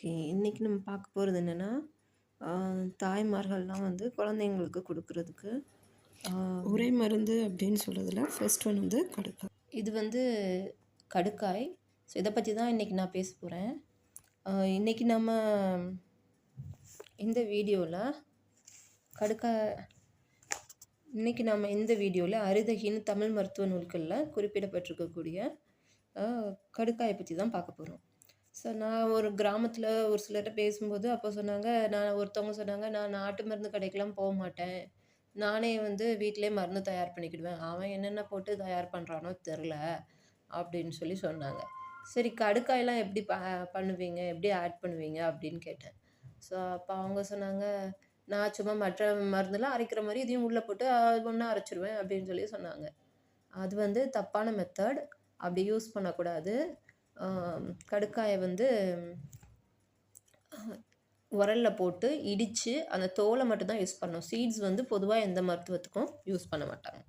Okay. இன்னைக்கு நம்ம பார்க்க போறது என்னன்னா, ஆ தாய்மார்கள்லாம் வந்து குழந்தைங்களுக்கு குடுக்குறதுக்கு, ஆ ஒரே மருந்து அப்படின்னு சொல்றதுல ஃபர்ஸ்ட் ஒன் வந்து கடுக்கா. இது வந்து கடுக்காய். ஸோ இத பத்தி தான் இன்னைக்கு நான் பேச போறேன். இன்னைக்கு நம்ம இந்த வீடியோல கடுக்கா இன்னைக்கு நம்ம இந்த வீடியோல அரிதகின்னு தமிழ் மருத்துவ நூல்கள்ல குறிப்பிடப்பட்டிருக்கக்கூடிய அ கடுக்காய பத்தி தான் பார்க்க போறோம். ஸோ நான் ஒரு கிராமத்தில ஒரு சிலர்ட்ட பேசும்போது அப்போ சொன்னாங்க, ஒருத்தவங்க சொன்னாங்க, "நான் நாட்டு மருந்து கடைக்கெல்லாம் போமாட்டேன். நானே வந்து வீட்டிலேயே மருந்து தயார் பண்ணிக்கிடுவேன். அவன் என்னென்ன போட்டு தயார் பண்றானோ தெரில." அப்படின்னு சொல்லி சொன்னாங்க. சரி கடுக்காயெல்லாம் எப்படி பண்ணுவீங்க? எப்படி ஆட் பண்ணுவீங்க? அப்படின்னு கேட்டேன். ஸோ அப்ப அவங்க சொன்னாங்க, "நான் சும்மா மற்ற மருந்தெல்லாம் அரைக்கிற மாரி இதையும் உள்ள போட்டு ஒண்ணா அரைச்சுருவேன்." அப்படின்னு சொல்லி சொன்னாங்க. அது வந்து தப்பான மெத்தட். அப்படி யூஸ் பண்ணக்கூடாது. அ கடுக்காய வந்து உரல்ல போட்டு இடிச்சு, அந்த தோல மட்டும் தான் யூஸ் பண்ணணும். சீட்ஸ் வந்து பொதுவா எந்த மருத்துவத்துக்கும் யூஸ் பண்ண மாட்டாங்க.